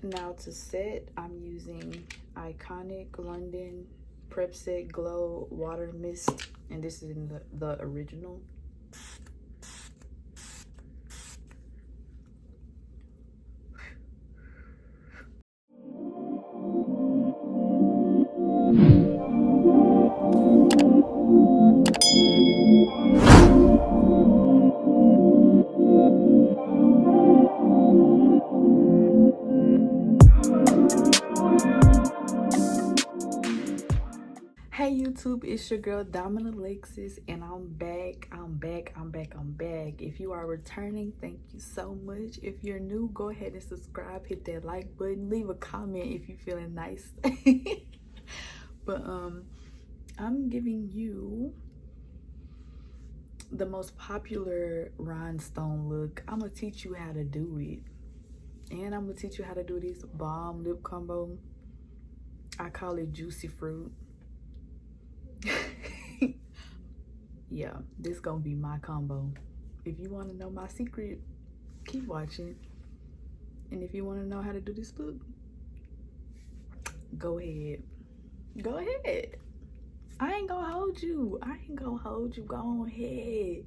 Now to set, I'm using Iconic London Prep Set Glow Water Mist, and this is in the original. Hey YouTube, it's your girl DIAMONDALEXUS, and I'm back. If you are returning, thank you so much. If you're new, go ahead and subscribe, hit that like button, leave a comment if you're feeling nice. But I'm giving you the most popular rhinestone look. I'm gonna teach you how to do it, and I'm gonna teach you how to do this bomb lip combo. I call it juicy fruit. Yeah, this gonna be my combo. If you want to know my secret, keep watching, and if you want to know how to do this look, go ahead. I ain't gonna hold you. Go ahead.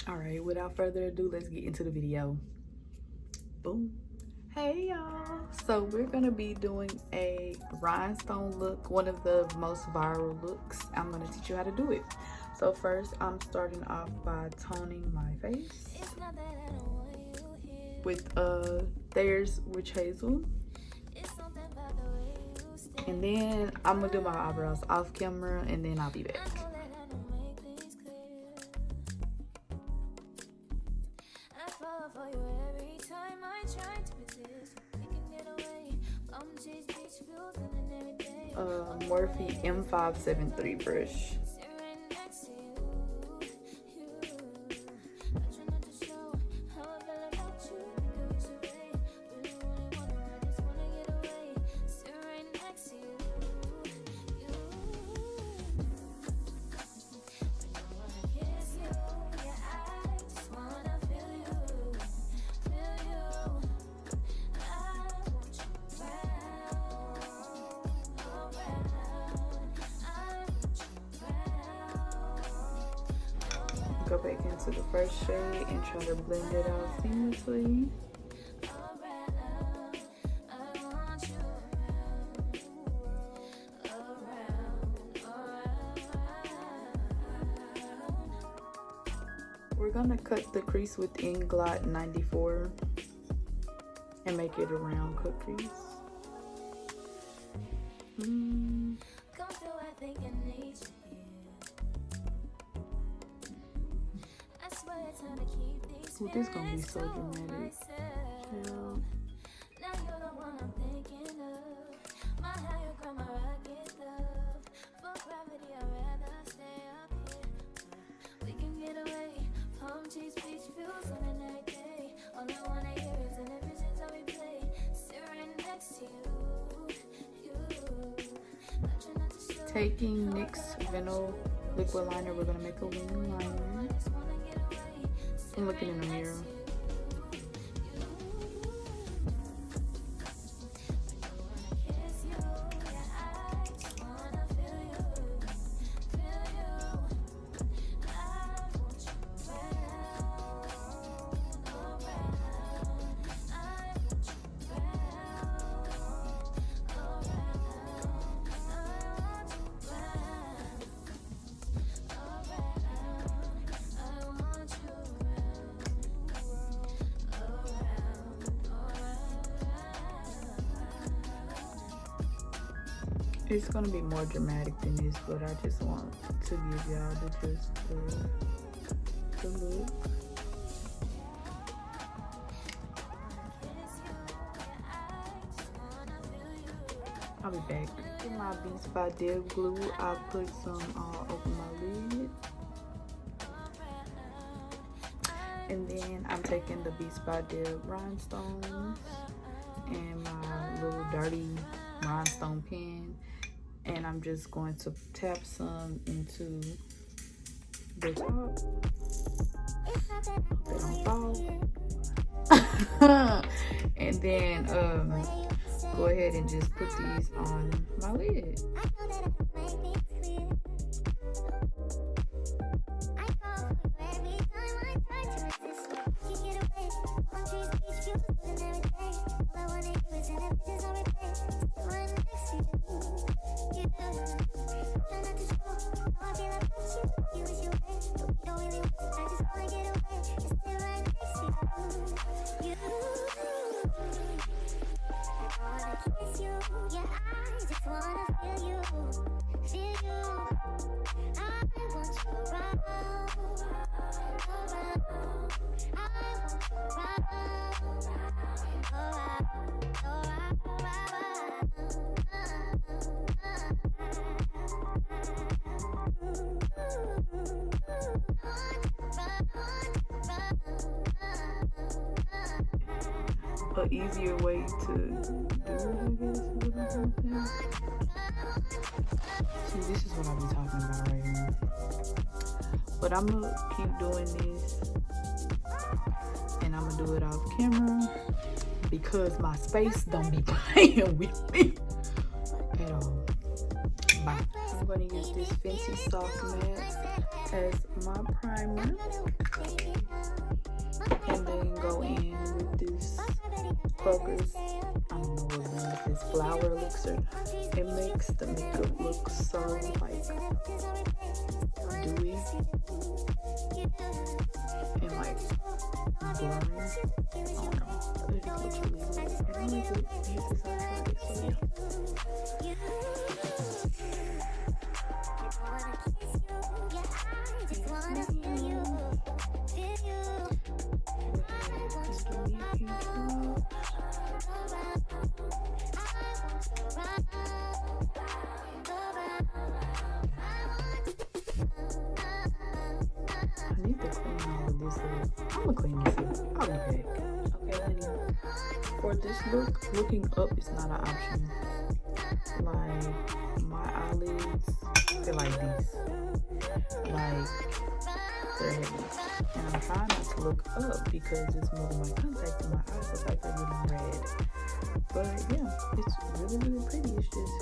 All right, without further ado, let's get into the video. Boom. Hey y'all, so we're gonna be doing a rhinestone look, one of the most viral looks. I'm gonna teach you how to do it. So first, I'm starting off by toning my face with Thayer's Witch Hazel, and then I'm gonna do my eyebrows off camera, and then I'll be back. Morphe M573 brush. Go back into the first shade and try to blend it out seamlessly. We're gonna cut the crease with Inglot 94 and make it a round cut crease. Ooh, this gonna be so dramatic. Yeah. Taking NYX Vinyl liquid liner, we're gonna make a wing liner. I'm looking in the mirror. It's gonna be more dramatic than this, but I just want to give y'all the look. I'll be back. In my BeatsbyDeb glue, I put some all over my lid. And then I'm taking the BeatsbyDeb rhinestones and my little dirty rhinestone pen, and I'm just going to tap some into the top. They don't fall. And then go ahead and just put these on my lid. An easier way to do it, I guess. See, this is what I'll be talking about right now. But I'm gonna keep doing this, and I'm gonna do it off camera because my space don't be playing with me at all. Bye. I'm gonna use this Fenty Soft Matte as my primer, and then go in with this Kroger's, I don't know what it is, this flower elixir. It makes the makeup look so like dewy and like blurry. I don't know. It just looks really good. And I like it. Use this outside, so yeah. I need to clean all of this up. I'm gonna clean this up. I'll be back. Okay, honey. For this look, looking up is not an option. Like, my eyelids, they're like this. Like, they're heavy. And I'm trying not to look up because it's moving my contacts and my eyes look like they're getting red. But yeah, it's really, really pretty. It's just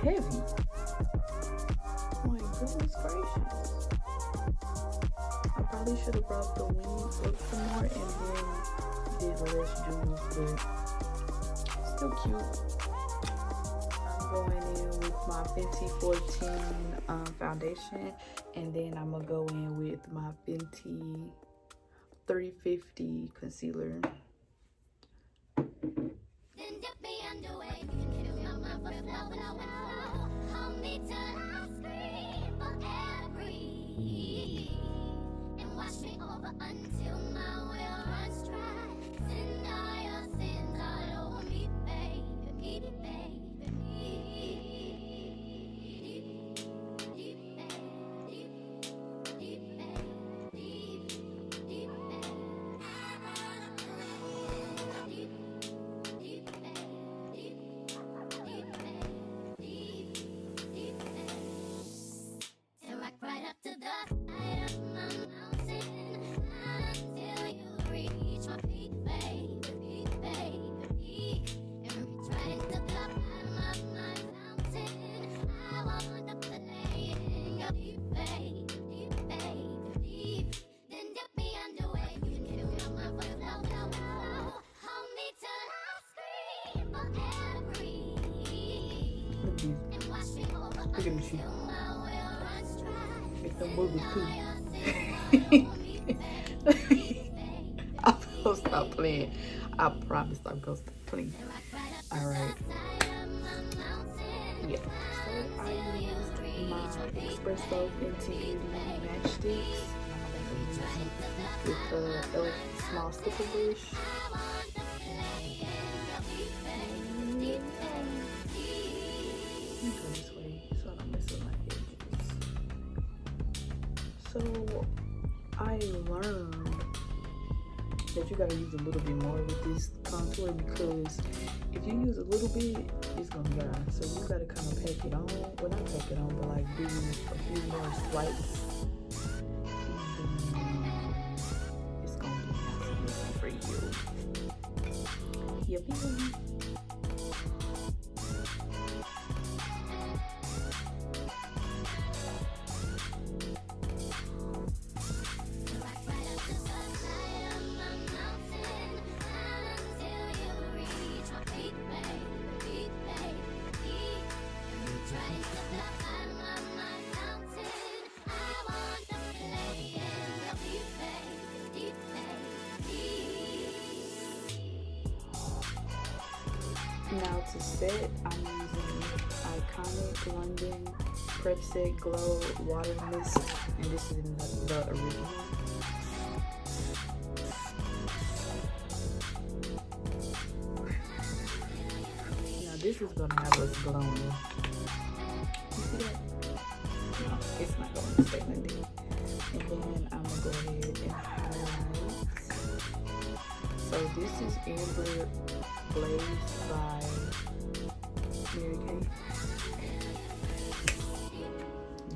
heavy. My goodness gracious. I probably should have brought the wings up some more and then did less jewels, but still cute. I'm going in with my Fenty 14 foundation, and then I'm gonna go in with my Fenty 350 concealer. Until my will runs dry, send all your sins all over me, baby, baby, baby. Look at me, she. Make them boobies too. I'm gonna stop playing. I promise I'm gonna stop playing. Alright. Yeah. So I used my Espresso Fenty matchsticks with a small stipple brush. So I learned that you gotta use a little bit more with this contour because if you use a little bit, it's gonna dry. So you gotta kind of pack it on. Well, not pack it on, but like do a few more swipes. Pew pew. Now to set, I'm using Iconic London Prep Set Glow Water Mist, and this is in the original. Now this is gonna have us glowing. You see that? No, it's not going to stay like that. And then I'm gonna go ahead and highlight. So this is Amber Blaze by Mary Kay.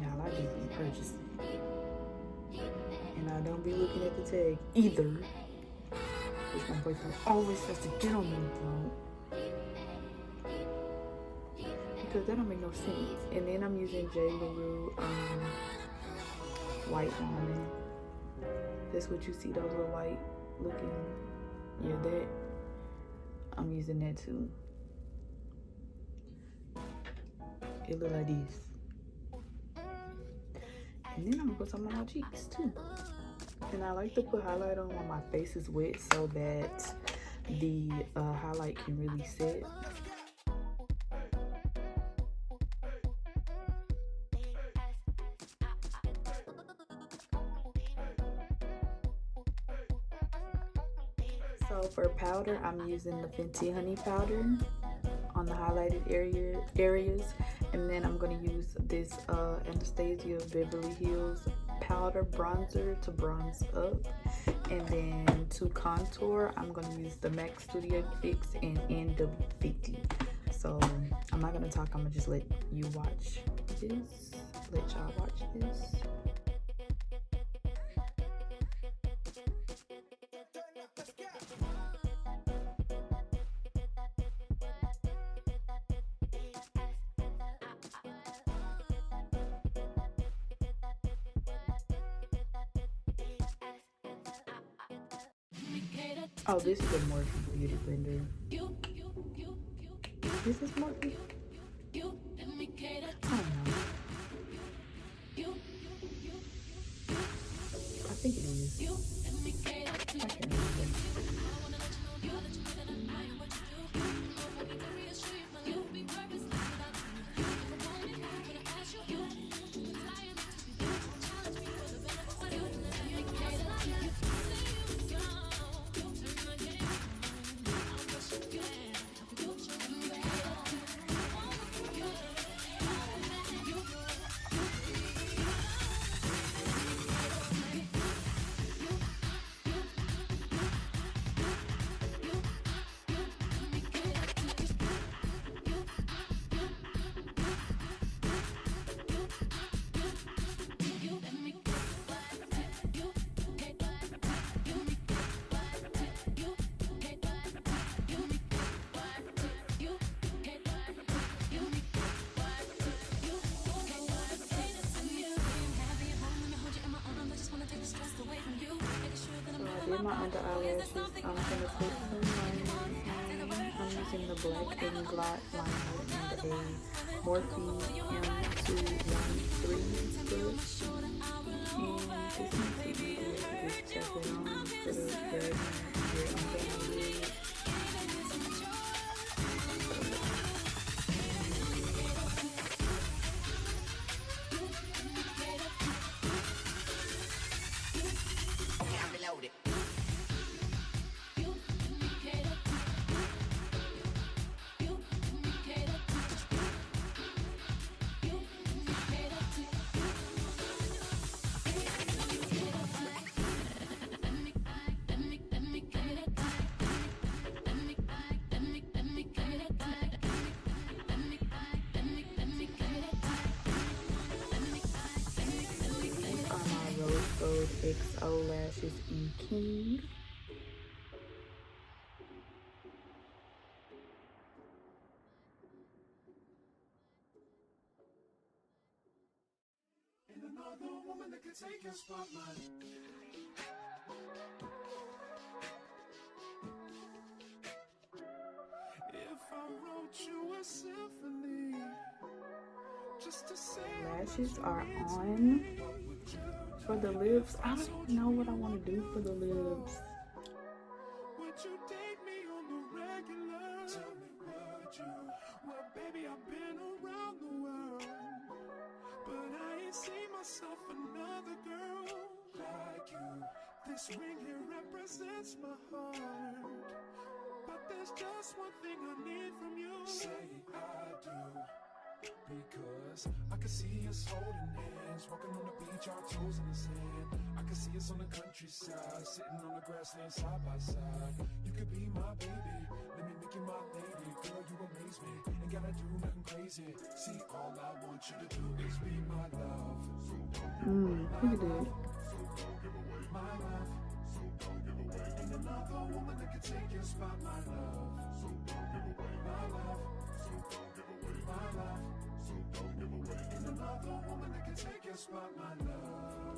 Y'all, I just be purchasing. And I don't be looking at the tag either. Which my boyfriend always has to get on me about. Because that don't make no sense. And then I'm using J. LaRue White Almond. That's what you see, those little white looking. Yeah, that. I'm using that too. It look like this. And then I'm gonna put some on my cheeks too. And I like to put highlight on when my face is wet so that the highlight can really set. So for powder, I'm using the Fenty Honey Powder on the highlighted areas. And then I'm going to use this Anastasia Beverly Hills powder bronzer to bronze up. And then to contour, I'm going to use the MAC Studio Fix and NW50. So I'm not going to talk, I'm going to just let you watch this. Let y'all watch this. Oh, this is a Morphe Beauty Blender. This is Morphe? I don't know. I think it is. I can't remember. Did my under eyelashes. I'm gonna put some liner. I'm using the black Inglot liner and a Morphe M213 brush. And this needs to be just tap it on for the hair under eyelid. RoseGoldXo lashes in King. woman that can take your spotlight. If I wrote you a symphony, just to say Lashes are on. For the lips, I don't even know what I want to do for the lips. would you date me on the regular? Tell me would you? Well, baby, I've been around the world, but I ain't seen myself another girl like you. This ring here represents my heart, but there's just one thing I need from you. Say I do, because I can see us holding hands, walking on the beach, our toes in the sand. I can see us on the countryside, sitting on the grassland side by side. You could be my baby, let me make you my lady. Girl, you amaze me, ain't gotta do nothing crazy. See, all I want you to do is be my love. Look at that. My love, so don't give away. Ain't another woman that can take your spot, my love. So don't give away. My love, so don't give away. My love, so don't give away. Ain't another woman that can take your spot, my love.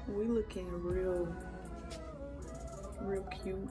We looking real cute.